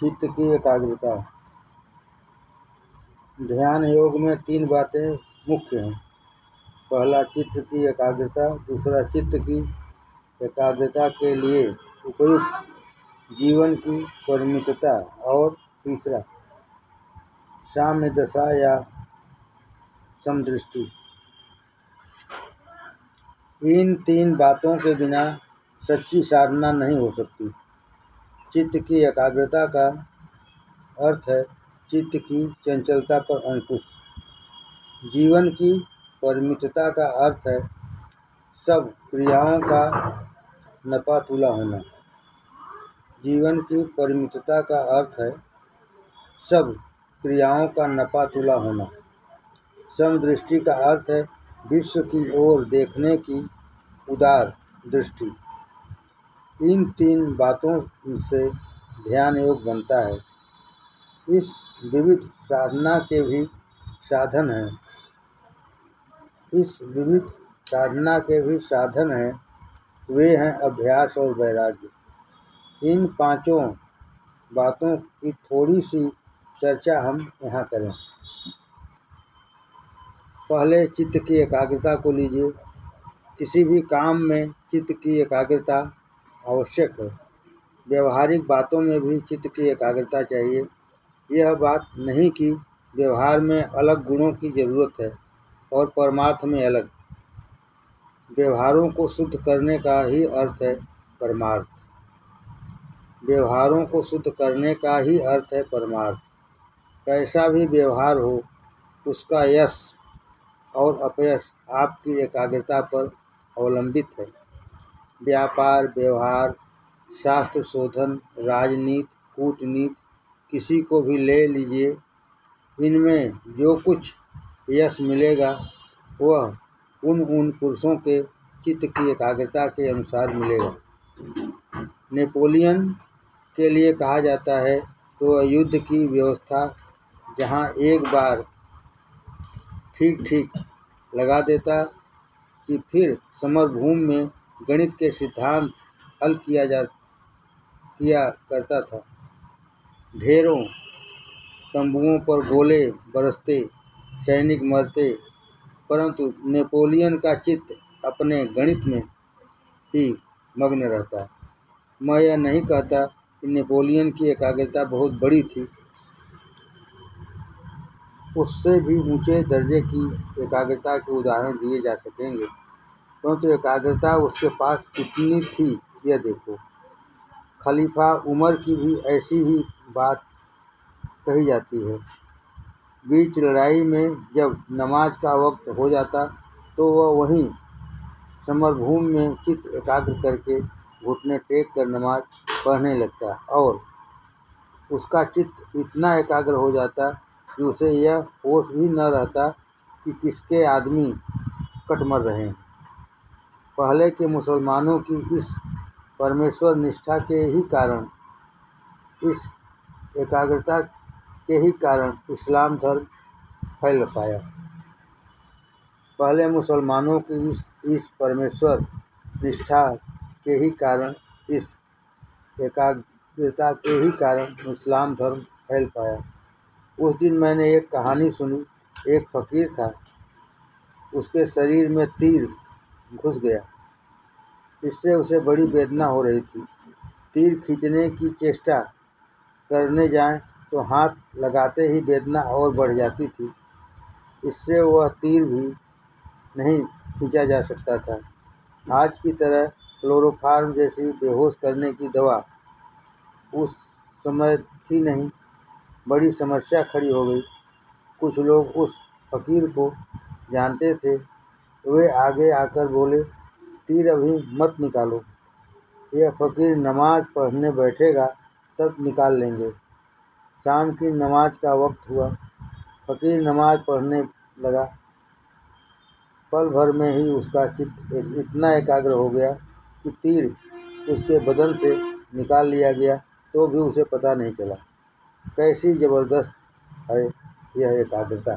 चित्त की एकाग्रता। ध्यान योग में 3 बातें मुख्य हैं। पहला चित्त की एकाग्रता, दूसरा चित्त की एकाग्रता के लिए उपयुक्त जीवन की परिमितता और तीसरा साम्य दशा या समदृष्टि। इन 3 बातों के बिना सच्ची साधना नहीं हो सकती। चित्त की एकाग्रता का अर्थ है चित्त की चंचलता पर अंकुश। जीवन की परिमितता का अर्थ है सब क्रियाओं का नपातुला होना। जीवन की परिमितता का अर्थ है सब क्रियाओं का नपातुला होना। समदृष्टि का अर्थ है विश्व की ओर देखने की उदार दृष्टि। इन 3 बातों से ध्यान योग बनता है। इस विविध साधना के भी साधन हैं। वे हैं अभ्यास और वैराग्य। इन 5 बातों की थोड़ी सी चर्चा हम यहाँ करें। पहले चित्त की एकाग्रता को लीजिए। किसी भी काम में चित्त की एकाग्रता आवश्यक है। व्यवहारिक बातों में भी चित्त की एकाग्रता चाहिए। यह बात नहीं कि व्यवहार में अलग गुणों की जरूरत है और परमार्थ में अलग। व्यवहारों को शुद्ध करने का ही अर्थ है परमार्थ। व्यवहारों को शुद्ध करने का ही अर्थ है परमार्थ। कैसा भी व्यवहार हो, उसका यश और अपयश आपकी एकाग्रता पर अवलंबित है। व्यापार, व्यवहार, शास्त्र शोधन, राजनीति, कूटनीति, किसी को भी ले लीजिए, इनमें जो कुछ यश मिलेगा वह उन पुरुषों के चित्त की एकाग्रता के अनुसार मिलेगा। नेपोलियन के लिए कहा जाता है तो युद्ध की व्यवस्था जहाँ एक बार ठीक लगा देता कि फिर समरभूमि में गणित के सिद्धांत हल किया करता था। ढेरों तंबुओं पर गोले बरसते, सैनिक मरते, परंतु नेपोलियन का चित्त अपने गणित में ही मग्न रहता। मैं यह नहीं कहता कि नेपोलियन की एकाग्रता बहुत बड़ी थी। उससे भी ऊंचे दर्जे की एकाग्रता के उदाहरण दिए जा सकेंगे, परंतु एकाग्रता उसके पास कितनी थी यह देखो। खलीफा उमर की भी ऐसी ही बात कही जाती है। बीच लड़ाई में जब नमाज का वक्त हो जाता तो वह वहीं समरभूमि में चित्त एकाग्र करके घुटने टेक कर नमाज पढ़ने लगता और उसका चित्त इतना एकाग्र हो जाता कि उसे यह होश भी न रहता कि किसके आदमी कट मर रहे हैं। पहले के मुसलमानों की इस परमेश्वर निष्ठा के ही कारण, इस एकाग्रता के ही कारण इस्लाम धर्म फैल पाया। पहले मुसलमानों की इस परमेश्वर निष्ठा के ही कारण, इस एकाग्रता के ही कारण इस्लाम धर्म फैल पाया। उस दिन मैंने एक कहानी सुनी। एक फकीर था, उसके शरीर में तीर घुस गया। इससे उसे बड़ी वेदना हो रही थी। तीर खींचने की चेष्टा करने जाएं तो हाथ लगाते ही वेदना और बढ़ जाती थी। इससे वह तीर भी नहीं खींचा जा सकता था। आज की तरह क्लोरोफार्म जैसी बेहोश करने की दवा उस समय थी नहीं। बड़ी समस्या खड़ी हो गई। कुछ लोग उस फकीर को जानते थे। वे आगे आकर बोले, तीर अभी मत निकालो, यह फकीर नमाज पढ़ने बैठेगा तब निकाल लेंगे। शाम की नमाज का वक्त हुआ। फकीर नमाज पढ़ने लगा। पल भर में ही उसका चित्त इतना एकाग्र हो गया कि तीर उसके बदन से निकाल लिया गया तो भी उसे पता नहीं चला। कैसी जबरदस्त है यह एकाग्रता।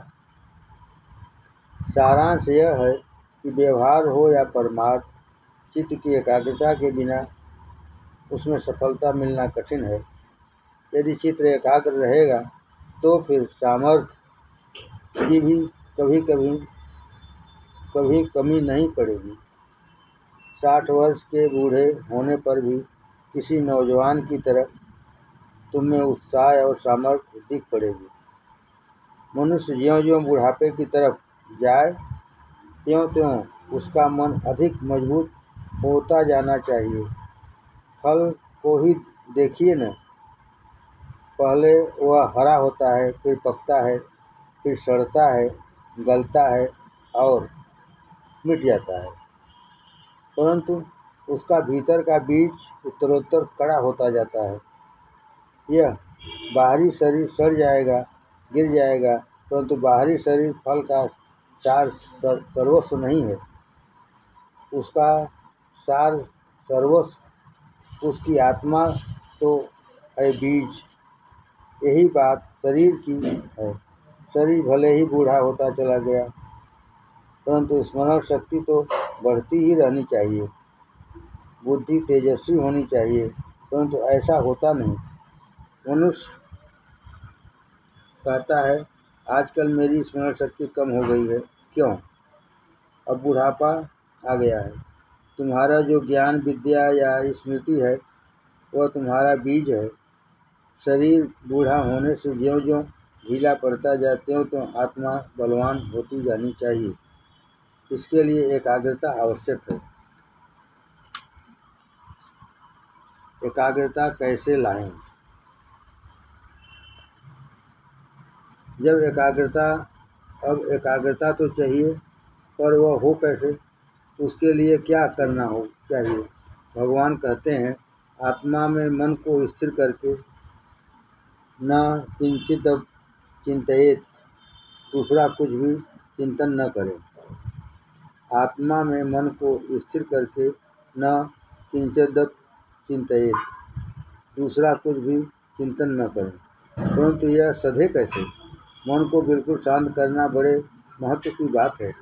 सारांश यह है कि व्यवहार हो या परमार्थ, चित्त की एकाग्रता के बिना उसमें सफलता मिलना कठिन है। यदि चित्त एकाग्र रहेगा तो फिर सामर्थ्य की भी कभी कमी नहीं पड़ेगी। 60 वर्ष के बूढ़े होने पर भी किसी नौजवान की तरह तुम में उत्साह और सामर्थ्य दिख पड़ेगी। मनुष्य ज्यों-ज्यों बुढ़ापे की तरफ जाए त्यों-त्यों उसका मन अधिक मजबूत होता जाना चाहिए। फल को ही देखिए न, पहले वह हरा होता है, फिर पकता है, फिर सड़ता है, गलता है और मिट जाता है, परंतु उसका भीतर का बीज उत्तरोत्तर कड़ा होता जाता है। यह बाहरी शरीर सड़ जाएगा, गिर जाएगा, परंतु बाहरी शरीर फल का सार सर्वस्व नहीं है। उसका सार सर्वस्व उसकी आत्मा तो है बीज। यही बात शरीर की है। शरीर भले ही बूढ़ा होता चला गया, परंतु स्मरण शक्ति तो बढ़ती ही रहनी चाहिए। बुद्धि तेजस्वी होनी चाहिए, परंतु ऐसा होता नहीं। मनुष्य कहता है आजकल मेरी स्मरण शक्ति कम हो गई है। क्यों? अब बुढ़ापा आ गया है। तुम्हारा जो ज्ञान विद्या या स्मृति है वह तुम्हारा बीज है। शरीर बूढ़ा होने से ज्यों-ज्यों ढीला पड़ता जाए त्यों-त्यों आत्मा बलवान होती जानी चाहिए। इसके लिए एकाग्रता आवश्यक है। एकाग्रता कैसे लाएं? अब एकाग्रता तो चाहिए, पर वह हो कैसे? उसके लिए क्या करना हो चाहिए? भगवान कहते हैं आत्मा में मन को स्थिर करके न किंचित चिंतयेत, दूसरा कुछ भी चिंतन न करें। आत्मा में मन को स्थिर करके न किंचित चिंतयेत, दूसरा कुछ भी चिंतन न करें। परंतु यह सधे कैसे? मन को बिल्कुल शांत करना बड़े महत्व की बात है।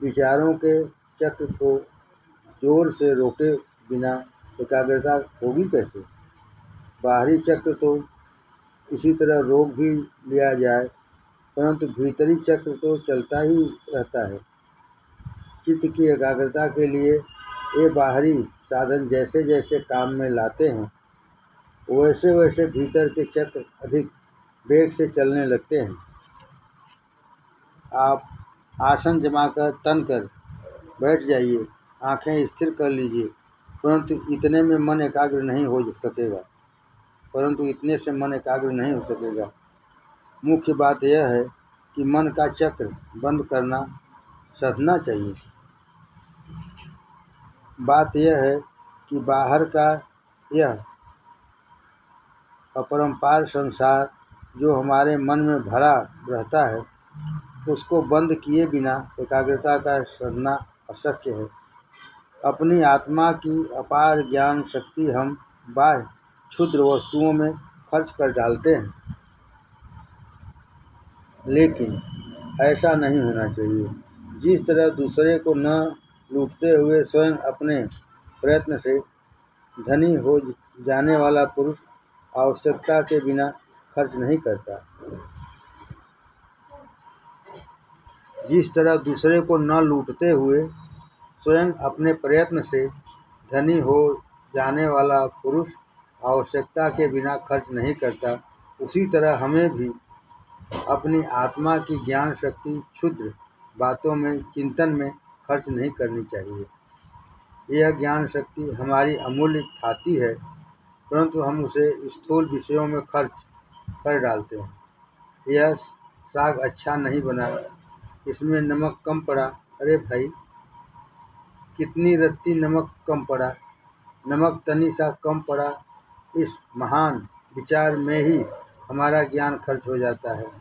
विचारों के चक्र को जोर से रोके बिना एकाग्रता होगी कैसे? बाहरी चक्र तो किसी तरह रोक भी लिया जाए, परंतु भीतरी चक्र तो चलता ही रहता है। चित्त की एकाग्रता के लिए ये बाहरी साधन जैसे जैसे काम में लाते हैं, वैसे वैसे भीतर के चक्र अधिक वेग से चलने लगते हैं। आप आसन जमाकर तन कर बैठ जाइए, आंखें स्थिर कर लीजिए, परंतु इतने से मन एकाग्र नहीं हो सकेगा। मुख्य बात यह है कि मन का चक्र बंद करना साधना चाहिए। बात यह है कि बाहर का यह अपरंपार संसार जो हमारे मन में भरा रहता है, उसको बंद किए बिना एकाग्रता का साधना अशक्य है। अपनी आत्मा की अपार ज्ञान शक्ति हम बाह्य क्षुद्र वस्तुओं में खर्च कर डालते हैं, लेकिन ऐसा नहीं होना चाहिए। जिस तरह दूसरे को न लूटते हुए स्वयं अपने प्रयत्न से धनी हो जाने वाला पुरुष आवश्यकता के बिना खर्च नहीं करता, जिस तरह दूसरे को न लूटते हुए स्वयं अपने प्रयत्न से धनी हो जाने वाला पुरुष आवश्यकता के बिना खर्च नहीं करता, उसी तरह हमें भी अपनी आत्मा की ज्ञान शक्ति क्षुद्र बातों में चिंतन में खर्च नहीं करनी चाहिए। यह ज्ञान शक्ति हमारी अमूल्य थाती है, परंतु हम उसे स्थूल विषयों में खर्च कर डालते हैं। यह साग अच्छा नहीं बना, इसमें नमक कम पड़ा। अरे भाई, कितनी रत्ती नमक कम पड़ा, नमक तनी सा कम पड़ा। इस महान विचार में ही हमारा ज्ञान खर्च हो जाता है।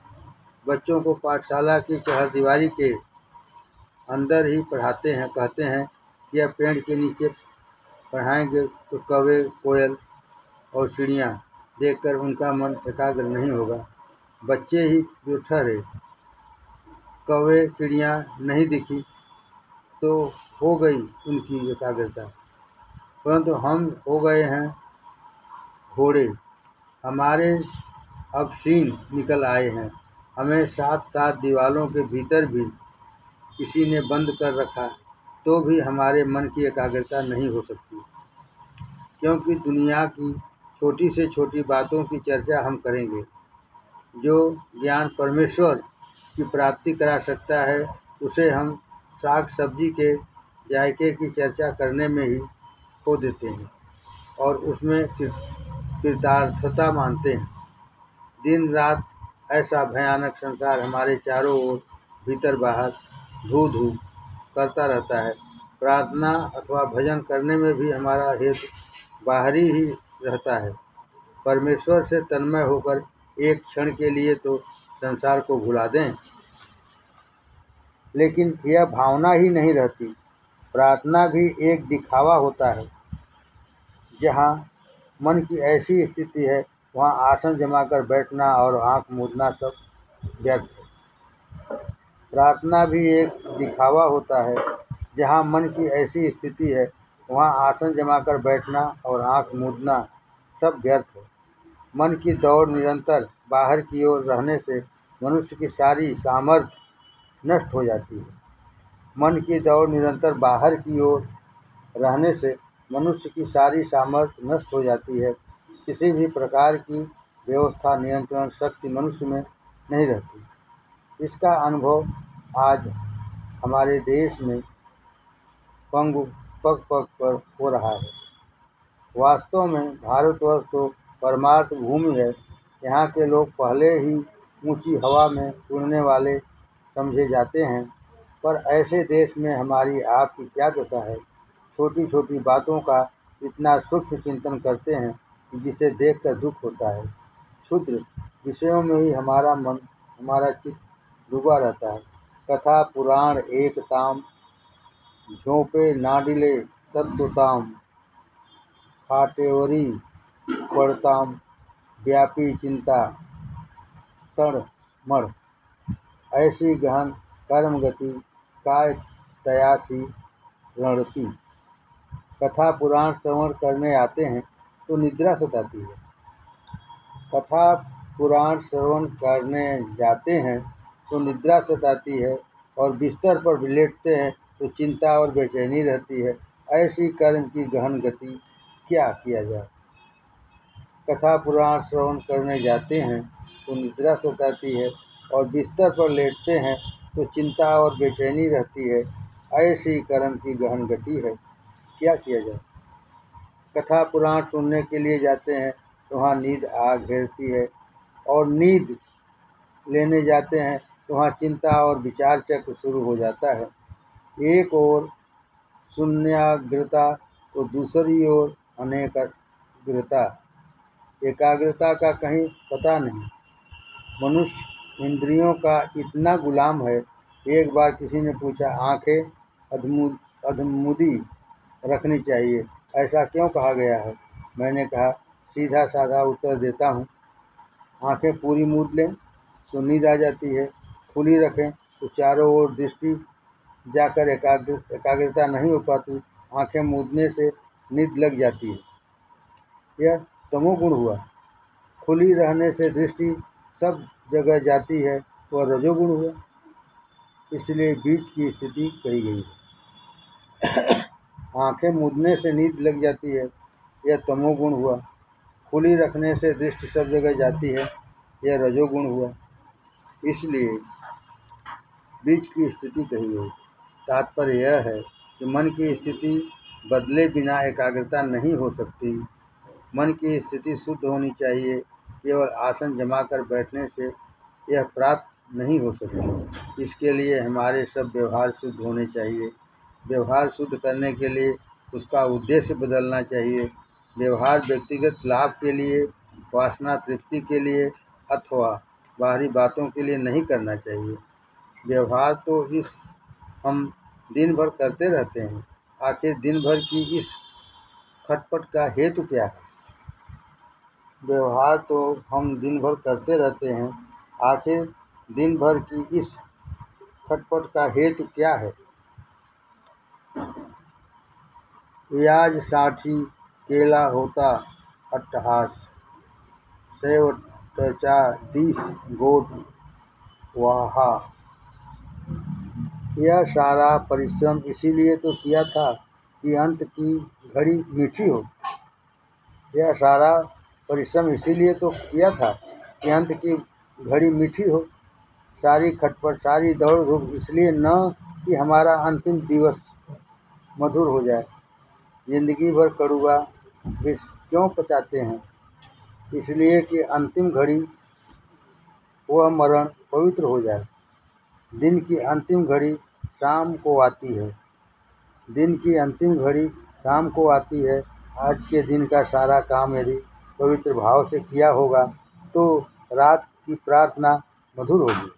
बच्चों को पाठशाला की चहारदीवारी के अंदर ही पढ़ाते हैं, कहते हैं कि यह पेड़ के नीचे पढ़ाएंगे तो कौवे, कोयल और चिड़ियाँ देखकर उनका मन एकाग्र नहीं होगा। बच्चे ही जो ठहरे, कौवे चिड़ियाँ नहीं दिखी तो हो गई उनकी एकाग्रता, परंतु हम हो गए हैं घोड़े। हमारे अब सीन निकल आए हैं। हमें साथ साथ दीवारों के भीतर भी किसी ने बंद कर रखा तो भी हमारे मन की एकाग्रता नहीं हो सकती, क्योंकि दुनिया की छोटी से छोटी बातों की चर्चा हम करेंगे। जो ज्ञान परमेश्वर की प्राप्ति करा सकता है उसे हम साग सब्जी के जायके की चर्चा करने में ही खो देते हैं और उसमें कृतार्थता मानते हैं। दिन रात ऐसा भयानक संसार हमारे चारों ओर भीतर बाहर धू धू करता रहता है। प्रार्थना अथवा भजन करने में भी हमारा हेतु बाहरी ही रहता है। परमेश्वर से तन्मय होकर एक क्षण के लिए तो संसार को भुला दें, लेकिन यह भावना ही नहीं रहती। प्रार्थना भी एक दिखावा होता है। जहाँ मन की ऐसी स्थिति है वहाँ आसन जमाकर बैठना और आँख मूंदना सब व्यर्थ है। प्रार्थना भी एक दिखावा होता है। जहाँ मन की ऐसी स्थिति है वहाँ आसन जमाकर बैठना और आँख मूंदना सब व्यर्थ है। मन की दौड़ निरंतर बाहर की ओर रहने से मनुष्य की सारी सामर्थ्य नष्ट हो जाती है। मन की दौड़ निरंतर बाहर की ओर रहने से मनुष्य की सारी सामर्थ्य नष्ट हो जाती है। किसी भी प्रकार की व्यवस्था नियंत्रण शक्ति मनुष्य में नहीं रहती। इसका अनुभव आज हमारे देश में पग पग पर हो रहा है। वास्तव में भारतवर्ष तो परमार्थ भूमि है। यहाँ के लोग पहले ही ऊंची हवा में उड़ने वाले समझे जाते हैं, पर ऐसे देश में हमारी आपकी क्या दशा है। छोटी छोटी बातों का इतना सूक्ष्म चिंतन करते हैं कि जिसे देखकर दुख होता है। क्षुद्र विषयों में ही हमारा चित्त डूबा रहता है। कथा पुराण एक ताम, झोंपे नाडिले तत्वताम, खाटेवरी पड़ताम, व्यापी चिंता तड़मड़, ऐसी गहन कर्म गति काय तयासी रणती। कथा पुराण श्रवण करने आते हैं तो निद्रा सताती है। कथा पुराण श्रवण करने जाते हैं तो निद्रा सताती है और बिस्तर पर लेटते हैं तो चिंता और बेचैनी रहती है। ऐसी कर्म की गहन गति क्या किया जाए। कथा पुराण श्रवण करने जाते हैं तो निद्रा सताती है और बिस्तर पर लेटते हैं तो चिंता और बेचैनी रहती है। ऐसी कर्म की गहन गति है, क्या किया जाए। कथा पुराण सुनने के लिए जाते हैं तो वहाँ नींद आ घेरती है और नींद लेने जाते हैं तो वहाँ चिंता और विचार चक्र शुरू हो जाता है। एक ओर शून्याग्रता तो दूसरी ओर अनेकाग्रता। एकाग्रता का कहीं पता नहीं। मनुष्य इंद्रियों का इतना गुलाम है। एक बार किसी ने पूछा, आंखें अधमुदी रखनी चाहिए, ऐसा क्यों कहा गया है। मैंने कहा, सीधा साधा उत्तर देता हूँ, आंखें पूरी मूंद लें तो नींद आ जाती है, खुली रखें तो चारों ओर दृष्टि जाकर एकाग्रता नहीं हो पाती। आंखें मूंदने से नींद लग जाती है, यह तमोगुण हुआ। खुली रहने से दृष्टि सब जगह जाती है, वह रजोगुण हुआ। इसलिए बीच की स्थिति कही गई है। आंखें मूंदने से नींद लग जाती है, यह तमोगुण हुआ। खुली रखने से दृष्टि सब जगह जाती है, यह रजोगुण हुआ। इसलिए बीच की स्थिति कही गई। तात्पर्य यह है कि मन की स्थिति बदले बिना एकाग्रता नहीं हो सकती। मन की स्थिति शुद्ध होनी चाहिए। केवल आसन जमाकर बैठने से यह प्राप्त नहीं हो सकती। इसके लिए हमारे सब व्यवहार शुद्ध होने चाहिए। व्यवहार शुद्ध करने के लिए उसका उद्देश्य बदलना चाहिए। व्यवहार व्यक्तिगत लाभ के लिए, वासना तृप्ति के लिए अथवा बाहरी बातों के लिए नहीं करना चाहिए। व्यवहार तो हम दिन भर करते रहते हैं। आखिर दिन भर की इस खटपट का हेतु क्या है। व्यवहार तो हम दिन भर करते रहते हैं। आखिर दिन भर की इस खटपट का हेतु क्या है। ब्याज साठी केला होता अट्टहास, सेवटचा 30 गोट वहा। यह सारा परिश्रम इसीलिए तो किया था कि अंत की घड़ी मीठी हो। यह सारा परिश्रम इसीलिए तो किया था कि अंत की घड़ी मीठी हो। सारी खटपट, सारी दौड़ धूप इसलिए न कि हमारा अंतिम दिवस मधुर हो जाए। जिंदगी भर कड़वा विष क्यों पचाते हैं? इसलिए कि अंतिम घड़ी वह मरण पवित्र हो जाए। दिन की अंतिम घड़ी शाम को आती है। दिन की अंतिम घड़ी शाम को आती है। आज के दिन का सारा काम यदि पवित्र भाव से किया होगा तो रात की प्रार्थना मधुर होगी।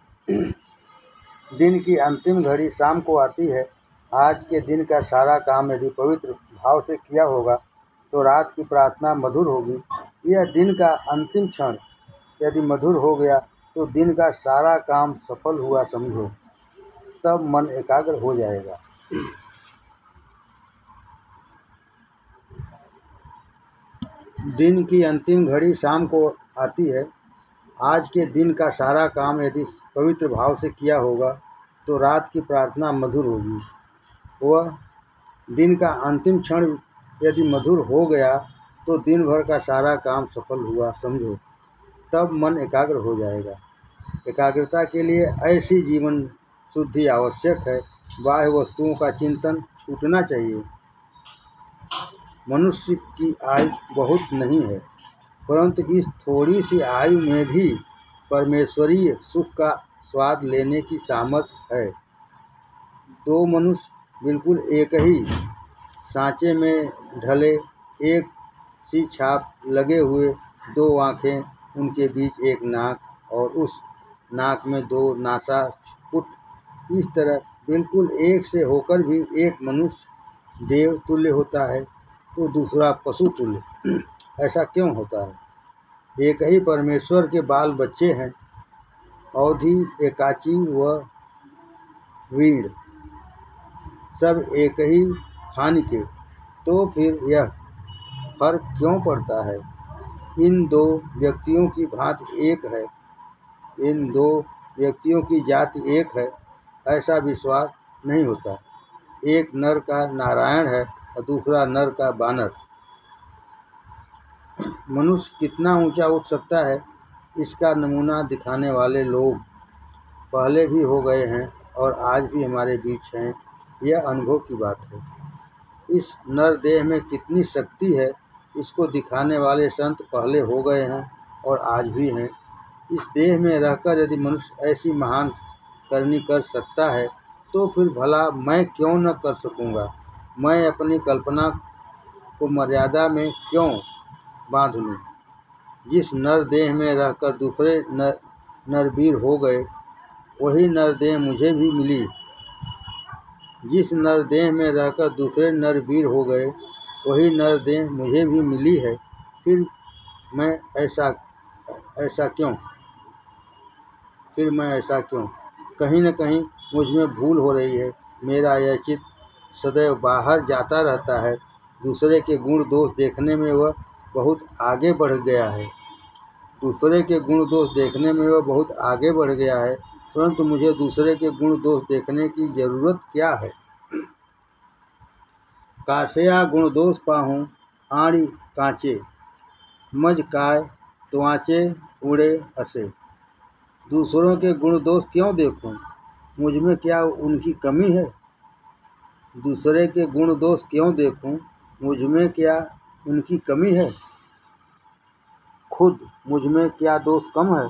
दिन की अंतिम घड़ी शाम को आती है। आज के दिन का सारा काम यदि पवित्र भाव से किया होगा तो रात की प्रार्थना मधुर होगी। यह दिन का अंतिम क्षण यदि मधुर हो गया तो दिन का सारा काम सफल हुआ समझो, तब मन एकाग्र हो जाएगा। दिन की अंतिम घड़ी शाम को आती है। आज के दिन का सारा काम यदि पवित्र भाव से किया होगा तो रात की प्रार्थना मधुर होगी। वह दिन का अंतिम क्षण यदि मधुर हो गया तो दिन भर का सारा काम सफल हुआ समझो, तब मन एकाग्र हो जाएगा। एकाग्रता के लिए ऐसी जीवन शुद्धि आवश्यक है। बाह्य वस्तुओं का चिंतन छूटना चाहिए। मनुष्य की आयु बहुत नहीं है, परंतु इस थोड़ी सी आयु में भी परमेश्वरीय सुख का स्वाद लेने की सामर्थ्य है। दो मनुष्य बिल्कुल एक ही सांचे में ढले, एक सी छाप लगे हुए, दो आँखें, उनके बीच एक नाक और उस नाक में दो नासापुट, इस तरह बिल्कुल एक से होकर भी एक मनुष्य देव तुल्य होता है तो दूसरा पशु तुल्य ऐसा क्यों होता है? एक ही परमेश्वर के बाल बच्चे हैं, अवधि, एकाची व वीण, सब एक ही खान के, तो फिर यह फर्क क्यों पड़ता है? इन दो व्यक्तियों की भांति एक है, इन दो व्यक्तियों की जाति एक है, ऐसा विश्वास नहीं होता। एक नर का नारायण है और दूसरा नर का बानर। मनुष्य कितना ऊंचा उठ सकता है, इसका नमूना दिखाने वाले लोग पहले भी हो गए हैं और आज भी हमारे बीच हैं। यह अनुभव की बात है। इस नर देह में कितनी शक्ति है, इसको दिखाने वाले संत पहले हो गए हैं और आज भी हैं। इस देह में रहकर यदि मनुष्य ऐसी महान करनी कर सकता है तो फिर भला मैं क्यों न कर सकूँगा? मैं अपनी कल्पना को मर्यादा में क्यों बांध लूँ? जिस नर देह में रहकर दूसरे नरवीर हो गए, वही नरदेह मुझे भी मिली। जिस नरदेह में रहकर दूसरे नरवीर हो गए, वही नरदेह मुझे भी मिली है। फिर मैं ऐसा क्यों? कहीं न कहीं मुझ में भूल हो रही है। मेरा यह चित्त सदैव बाहर जाता रहता है। दूसरे के गुण दोष देखने में वह बहुत आगे बढ़ गया है। परंतु मुझे दूसरे के गुण दोष देखने की जरूरत क्या है? काशया गुण दोष पाहूँ आड़ी कांचे, मज काय त्वाचे उड़े असे। दूसरों के गुण दोष क्यों देखूं? मुझ में क्या उनकी कमी है? दूसरे के गुण दोष क्यों देखूं? मुझ में क्या उनकी कमी है? खुद मुझ में क्या दोष कम है?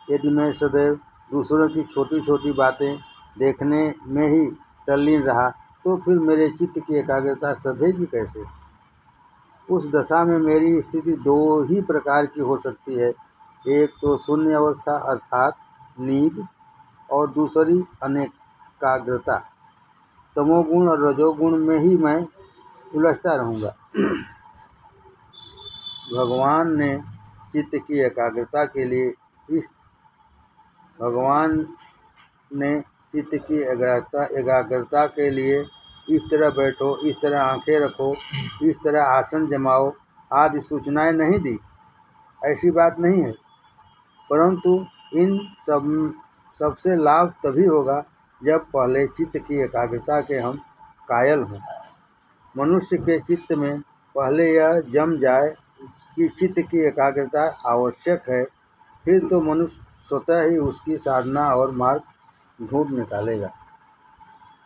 यदि मैं सदैव दूसरों की छोटी छोटी बातें देखने में ही तल्लीन रहा तो फिर मेरे चित्त की एकाग्रता सधेगी कैसे? उस दशा में मेरी स्थिति दो ही प्रकार की हो सकती है। एक तो शून्य अवस्था अर्थात नींद, और दूसरी अनेकाग्रता। तमोगुण और रजोगुण में ही मैं उलझता रहूँगा। भगवान ने चित्त की एकाग्रता के लिए इस तरह बैठो, इस तरह आंखें रखो, इस तरह आसन जमाओ आदि सूचनाएं नहीं दी। ऐसी बात नहीं है, परंतु इन सबसे लाभ तभी होगा जब पहले चित्त की एकाग्रता के हम कायल हों। मनुष्य के चित्त में पहले यह जम जाए कि चित्त की एकाग्रता आवश्यक है, फिर तो मनुष्य स्वतः ही उसकी साधना और मार्ग ढूंढ निकालेगा।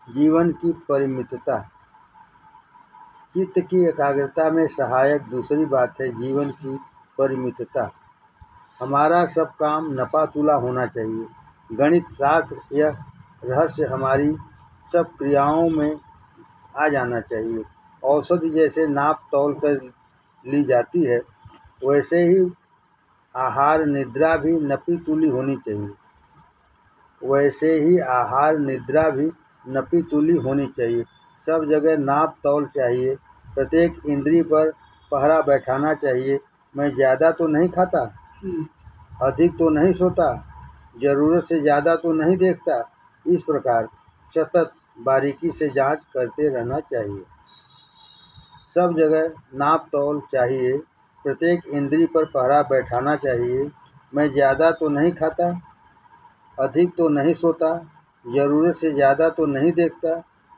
जीवन की परिमितता। चित्त की एकाग्रता में सहायक दूसरी बात है जीवन की परिमितता। हमारा सब काम नपा-तुला होना चाहिए। गणित शास्त्र यह रहस्य हमारी सब क्रियाओं में आ जाना चाहिए। औषधि जैसे नाप तौल कर ली जाती है, वैसे ही आहार निद्रा भी नपी-तुली होनी चाहिए। सब जगह नाप तौल चाहिए। प्रत्येक इंद्रिय पर पहरा बैठाना चाहिए। मैं ज़्यादा तो नहीं खाता, अधिक तो नहीं सोता, ज़रूरत से ज़्यादा तो नहीं देखता। इस प्रकार सतत बारीकी से जांच करते रहना चाहिए। सब जगह नाप तौल चाहिए। प्रत्येक इंद्रिय पर पहरा बैठाना चाहिए। मैं ज़्यादा तो नहीं खाता, अधिक तो नहीं सोता, ज़रूरत से ज़्यादा तो नहीं देखता।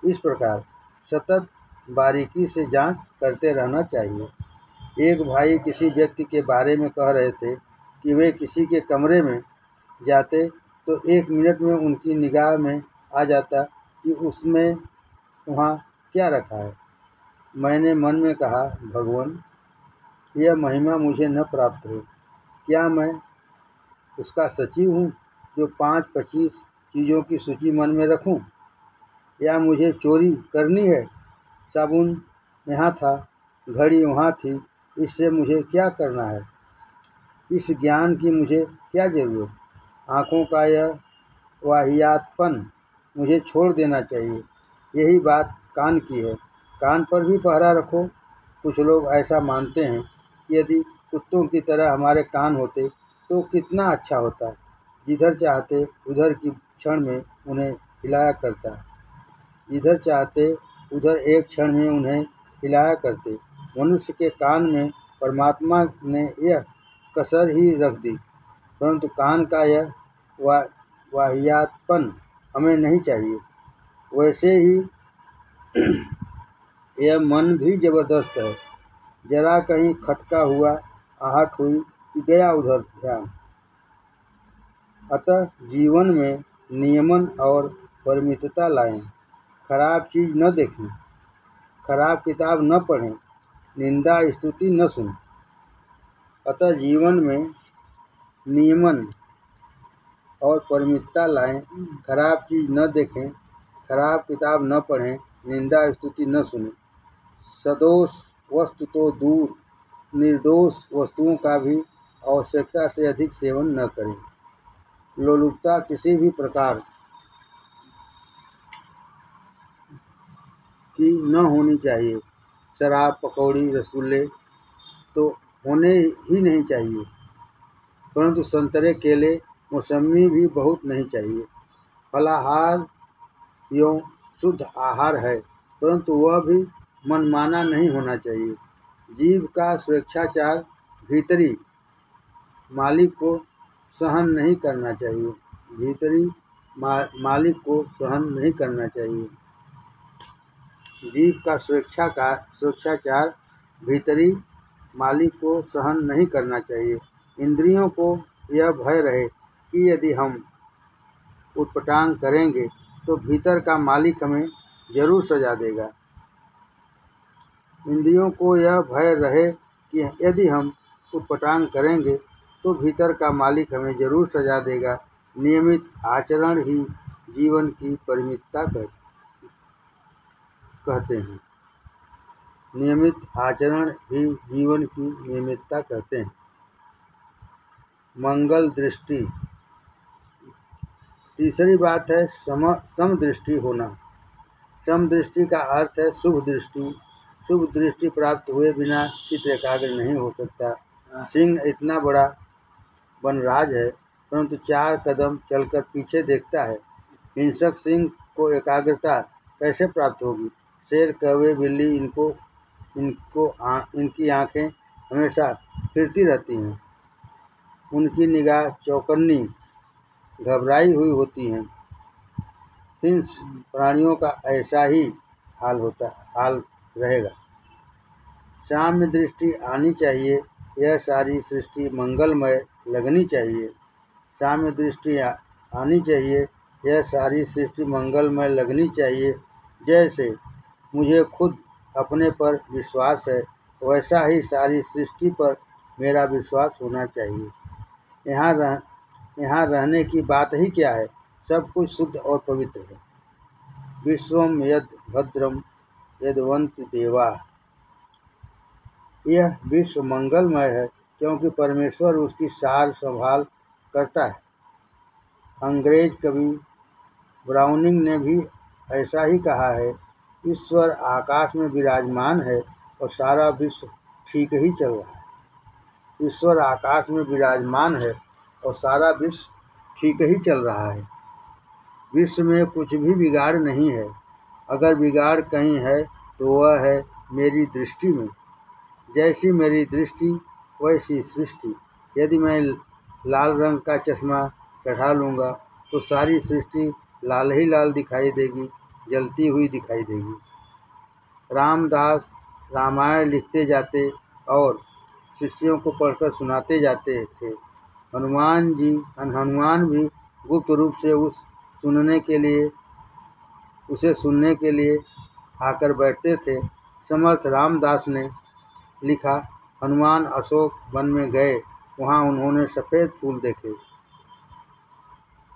इस प्रकार सतत बारीकी से जांच करते रहना चाहिए। एक भाई किसी व्यक्ति के बारे में कह रहे थे कि वे किसी के कमरे में जाते तो 1 मिनट में उनकी निगाह में आ जाता कि उसमें वहाँ क्या रखा है। मैंने मन में कहा, भगवान, यह महिमा मुझे न प्राप्त हो। क्या मैं उसका सचिव हूँ जो 5-25 चीज़ों की सूची मन में रखूँ? या मुझे चोरी करनी है? साबुन यहाँ था, घड़ी वहाँ थी, इससे मुझे क्या करना है? इस ज्ञान की मुझे क्या ज़रूरत? आँखों का यह वाहियातपन मुझे छोड़ देना चाहिए। यही बात कान की है। कान पर भी पहरा रखो। कुछ लोग ऐसा मानते हैं कि यदि कुत्तों की तरह हमारे कान होते तो कितना अच्छा होता। जिधर चाहते उधर की क्षण में उन्हें हिलाया करता। जिधर चाहते उधर एक क्षण में उन्हें हिलाया करते। मनुष्य के कान में परमात्मा ने यह कसर ही रख दी, परंतु कान का यह वाहियातपन हमें नहीं चाहिए। वैसे ही यह मन भी जबरदस्त है। जरा कहीं खटका हुआ, आहट हुई कि गया उधर ध्यान। अतः जीवन में नियमन और परिमितता लाएं। खराब चीज़ न देखें, खराब किताब न पढ़ें, निंदा स्तुति न सुनें। अतः जीवन में नियमन और परिमितता लाएं। खराब चीज़ न देखें, खराब किताब न पढ़ें, निंदा स्तुति न सुनें। सदोष वस्तु तो दूर, निर्दोष वस्तुओं का भी आवश्यकता से अधिक सेवन न करें। लोलुपता किसी भी प्रकार की न होनी चाहिए। शराब, पकौड़ी, रसगुल्ले तो होने ही नहीं चाहिए, परंतु संतरे, केले, मौसमी भी बहुत नहीं चाहिए। फलाहार यों शुद्ध आहार है, परंतु वह भी मनमाना नहीं होना चाहिए। जीव का स्वेच्छाचार भीतरी मालिक को सहन नहीं करना चाहिए। मालिक को सहन नहीं करना चाहिए। जीव का स्वेच्छाचार भीतरी मालिक को सहन नहीं करना चाहिए। इंद्रियों को यह भय रहे कि यदि हम उटपटांग करेंगे तो भीतर का मालिक हमें जरूर सजा देगा। इंद्रियों को यह भय रहे कि यदि हम उटपटांग करेंगे तो भीतर का मालिक हमें जरूर सजा देगा। नियमित आचरण ही जीवन की परिमितता कहते हैं। नियमित आचरण ही जीवन की नियमितता कहते हैं। मंगल दृष्टि। तीसरी बात है समदृष्टि होना। समदृष्टि का अर्थ है शुभ दृष्टि। शुभ दृष्टि प्राप्त हुए बिना चित्त एकाग्र नहीं हो सकता। सिंह इतना बड़ा वनराज है, परंतु 4 कदम चलकर पीछे देखता है। हिंसक सिंह को एकाग्रता कैसे प्राप्त होगी? शेर, कौवे, बिल्ली, इनकी आँखें हमेशा फिरती रहती हैं। उनकी निगाह चौकन्नी घबराई हुई होती हैं। हिंस प्राणियों का ऐसा ही हाल रहेगा। साम्य दृष्टि आनी चाहिए, यह सारी सृष्टि मंगलमय लगनी चाहिए। साम्य दृष्टि आनी चाहिए, यह सारी सृष्टि मंगलमय लगनी चाहिए। जैसे मुझे खुद अपने पर विश्वास है, वैसा ही सारी सृष्टि पर मेरा विश्वास होना चाहिए। यहाँ रहने की बात ही क्या है, सब कुछ शुद्ध और पवित्र है। विश्वम यद भद्रम यदवंत देवा। यह विश्व मंगलमय है क्योंकि परमेश्वर उसकी सार संभाल करता है। अंग्रेज कवि ब्राउनिंग ने भी ऐसा ही कहा है, ईश्वर आकाश में विराजमान है और सारा विश्व ठीक ही चल रहा है। ईश्वर आकाश में विराजमान है और सारा विश्व ठीक ही चल रहा है। विश्व में कुछ भी बिगाड़ नहीं है। अगर बिगाड़ कहीं है तो वह है मेरी दृष्टि में। जैसी मेरी दृष्टि वैसी सृष्टि। यदि मैं लाल रंग का चश्मा चढ़ा लूँगा तो सारी सृष्टि लाल ही लाल दिखाई देगी, जलती हुई दिखाई देगी। रामदास रामायण लिखते जाते और शिष्यों को पढ़कर सुनाते जाते थे। हनुमान भी गुप्त रूप से उसे सुनने के लिए आकर बैठते थे। समर्थ रामदास ने लिखा, हनुमान अशोक वन में गए, वहाँ उन्होंने सफ़ेद फूल देखे।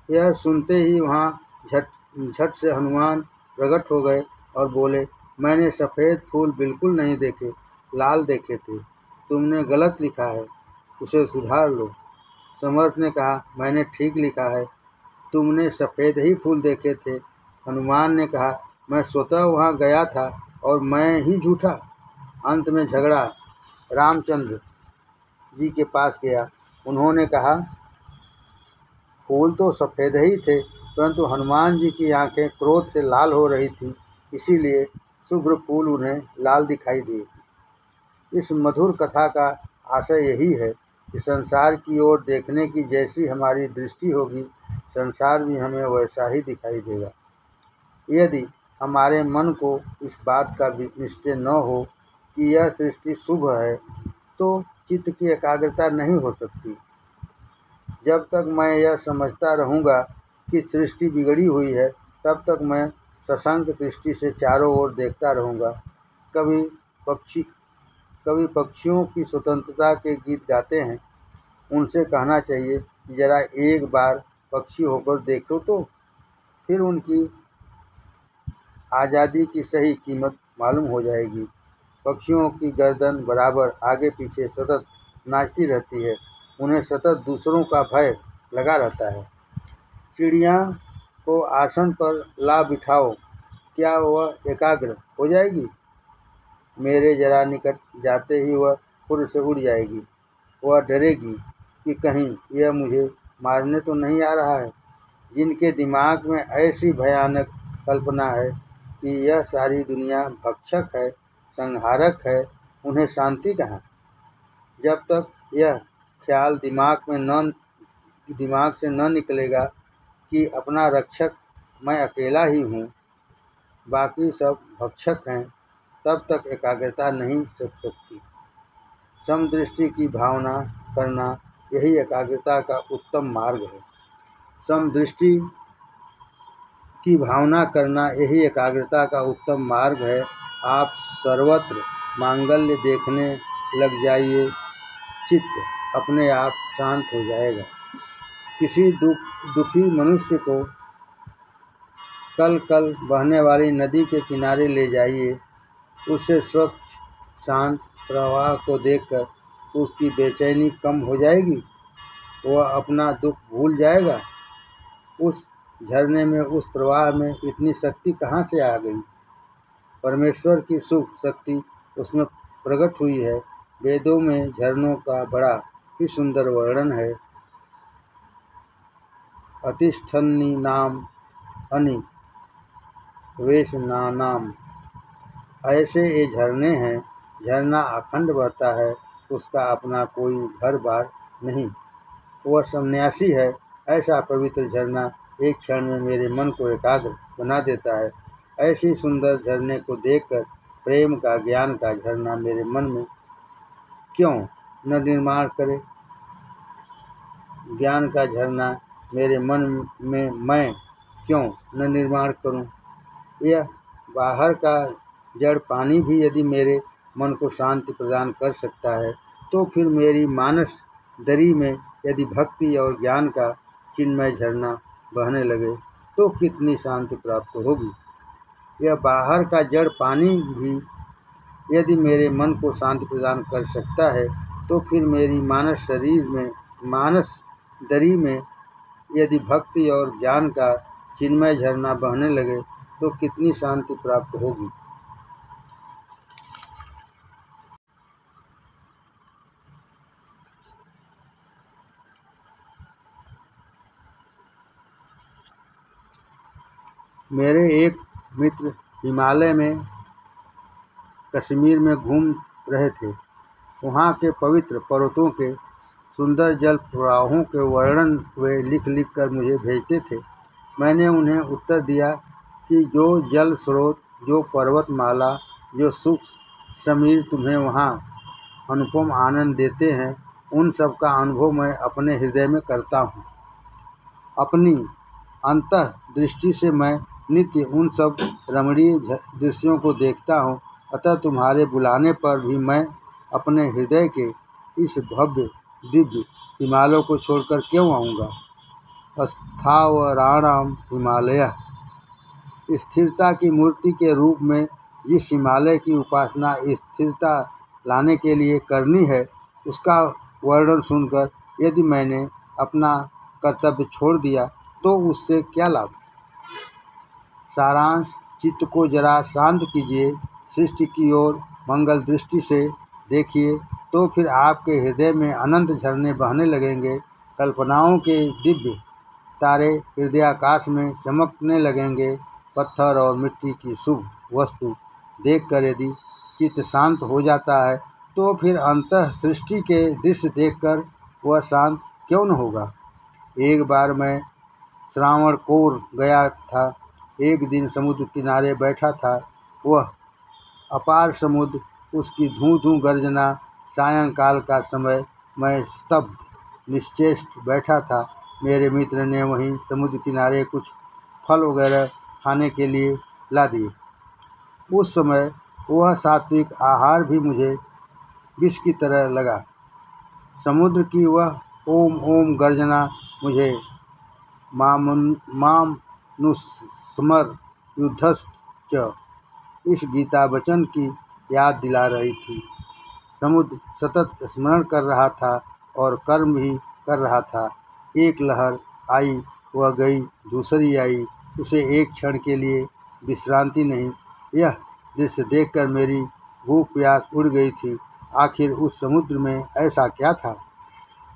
यह सुनते ही वहाँ झट से हनुमान प्रकट हो गए और बोले, मैंने सफ़ेद फूल बिल्कुल नहीं देखे, लाल देखे थे। तुमने गलत लिखा है, उसे सुधार लो। समर्थ ने कहा, मैंने ठीक लिखा है, तुमने सफ़ेद ही फूल देखे थे। हनुमान ने कहा, मैं स्वतः वहाँ गया था और मैं ही झूठा। अंत में झगड़ा रामचंद्र जी के पास गया। उन्होंने कहा, फूल तो सफ़ेद ही थे, परंतु हनुमान जी की आंखें क्रोध से लाल हो रही थी, इसीलिए शुभ्र फूल उन्हें लाल दिखाई दिए। इस मधुर कथा का आशय यही है कि संसार की ओर देखने की जैसी हमारी दृष्टि होगी, संसार भी हमें वैसा ही दिखाई देगा। यदि हमारे मन को इस बात का भी निश्चय न हो कि यह सृष्टि शुभ है, तो चित्त की एकाग्रता नहीं हो सकती। जब तक मैं यह समझता रहूँगा कि सृष्टि बिगड़ी हुई है, तब तक मैं सशंक दृष्टि से चारों ओर देखता रहूँगा। कभी पक्षियों की स्वतंत्रता के गीत गाते हैं, उनसे कहना चाहिए कि जरा एक बार पक्षी होकर देखो तो, फिर उनकी आज़ादी की सही कीमत मालूम हो जाएगी। पक्षियों की गर्दन बराबर आगे पीछे सतत नाचती रहती है, उन्हें सतत दूसरों का भय लगा रहता है। चिड़िया को आसन पर ला बिठाओ, क्या वह एकाग्र हो जाएगी? मेरे जरा निकट जाते ही वह फुर्र से उड़ जाएगी। वह डरेगी कि कहीं यह मुझे मारने तो नहीं आ रहा है। जिनके दिमाग में ऐसी भयानक कल्पना है कि यह सारी दुनिया भक्षक है, संहारक है, उन्हें शांति कहाँ? जब तक यह ख्याल दिमाग से न निकलेगा कि अपना रक्षक मैं अकेला ही हूँ, बाकी सब भक्षक हैं, तब तक एकाग्रता नहीं सक सकती। समदृष्टि की भावना करना यही एकाग्रता का उत्तम मार्ग है। समदृष्टि की भावना करना यही एकाग्रता का उत्तम मार्ग है। आप सर्वत्र मांगल्य देखने लग जाइए, चित्त अपने आप शांत हो जाएगा। किसी दुखी मनुष्य को कल कल बहने वाली नदी के किनारे ले जाइए, उससे स्वच्छ शांत प्रवाह को देखकर उसकी बेचैनी कम हो जाएगी, वह अपना दुख भूल जाएगा। उस झरने में, उस प्रवाह में इतनी शक्ति कहाँ से आ गई? परमेश्वर की शुभ शक्ति उसमें प्रकट हुई है। वेदों में झरनों का बड़ा ही सुंदर वर्णन है। अतिष्ठन्नी नाम अनि वेशनानाम। ऐसे ये झरने हैं। झरना अखंड बहता है, उसका अपना कोई घर बार नहीं। वह सन्यासी है। ऐसा पवित्र झरना एक क्षण में मेरे मन को एकाग्र बना देता है। ऐसी सुंदर झरने को देखकर प्रेम का, ज्ञान का झरना मेरे मन में क्यों न निर्माण करे? ज्ञान का झरना मेरे मन में मैं क्यों न निर्माण करूं? यह बाहर का जड़ पानी भी यदि मेरे मन को शांति प्रदान कर सकता है, तो फिर मेरी मानस दरी में यदि भक्ति और ज्ञान का चिन्मय झरना बहने लगे तो कितनी शांति प्राप्त होगी। यह बाहर का जड़ पानी भी यदि मेरे मन को शांति प्रदान कर सकता है, तो फिर मेरी मानस दरी में यदि भक्ति और ज्ञान का चिन्मय झरना बहने लगे तो कितनी शांति प्राप्त होगी। मेरे एक मित्र हिमालय में कश्मीर में घूम रहे थे। वहाँ के पवित्र पर्वतों के सुंदर जल प्रवाहों के वर्णन वे लिख लिख कर मुझे भेजते थे। मैंने उन्हें उत्तर दिया कि जो जल स्रोत, जो पर्वतमाला, जो सुख समीर तुम्हें वहाँ अनुपम आनंद देते हैं, उन सब का अनुभव मैं अपने हृदय में करता हूँ। अपनी अंतः दृष्टि से मैं नित्य उन सब रमणीय दृश्यों को देखता हूँ। अतः तुम्हारे बुलाने पर भी मैं अपने हृदय के इस भव्य दिव्य हिमालयों को छोड़कर क्यों आऊँगा। स्थावराणाम हिमालय, स्थिरता की मूर्ति के रूप में जिस हिमालय की उपासना स्थिरता लाने के लिए करनी है, उसका वर्णन सुनकर यदि मैंने अपना कर्तव्य छोड़ दिया तो उससे क्या लाभ। सारांश: चित्त को जरा शांत कीजिए, सृष्टि की ओर मंगल दृष्टि से देखिए, तो फिर आपके हृदय में अनंत झरने बहने लगेंगे। कल्पनाओं के दिव्य तारे हृदयाकाश में चमकने लगेंगे। पत्थर और मिट्टी की शुभ वस्तु देखकर यदि चित्त शांत हो जाता है, तो फिर अंतः सृष्टि के दृश्य देखकर वह शांत क्यों न होगा। एक बार मैं श्रावणकोर गया था। एक दिन समुद्र किनारे बैठा था। वह अपार समुद्र, उसकी धू-धू गर्जना, सायंकाल का समय, मैं स्तब्ध निश्चेष्ट बैठा था। मेरे मित्र ने वहीं समुद्र किनारे कुछ फल वगैरह खाने के लिए ला दिए। उस समय वह सात्विक आहार भी मुझे विष की तरह लगा। समुद्र की वह ओम ओम गर्जना मुझे मामनुस्मर युद्धश्च इस गीता वचन की याद दिला रही थी। समुद्र सतत स्मरण कर रहा था और कर्म भी कर रहा था। एक लहर आई, वह गई, दूसरी आई, उसे एक क्षण के लिए विश्रांति नहीं। यह दृश्य देखकर मेरी भूख प्यास उड़ गई थी। आखिर उस समुद्र में ऐसा क्या था?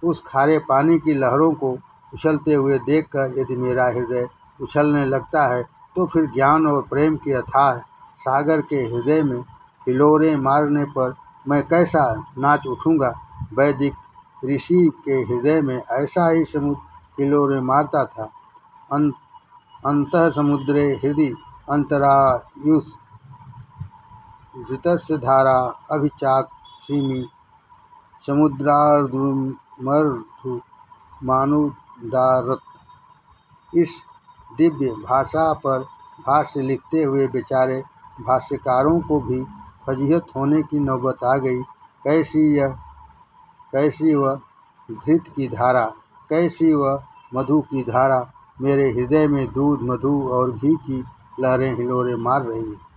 उस खारे पानी की लहरों को उछलते हुए देखकर यदि मेरा हृदय उछलने लगता है, तो फिर ज्ञान और प्रेम के अथाह सागर के हृदय में हिलोरें मारने पर मैं कैसा नाच उठूँगा। वैदिक ऋषि के हृदय में ऐसा ही समुद्र हिलोरें मारता था। अंतः समुद्रे हृदि अंतरायुष धृतस्य धारा अभिचाक्षिमि समुद्रार्धुमर्धु मानुदारत। इस दिव्य भाषा पर भाष्य लिखते हुए बेचारे भाष्यकारों को भी फजीहत होने की नौबत आ गई। कैसी वह घृत की धारा, कैसी वह मधु की धारा मेरे हृदय में दूध, मधु और घी की लहरें हिलोरें मार रही है।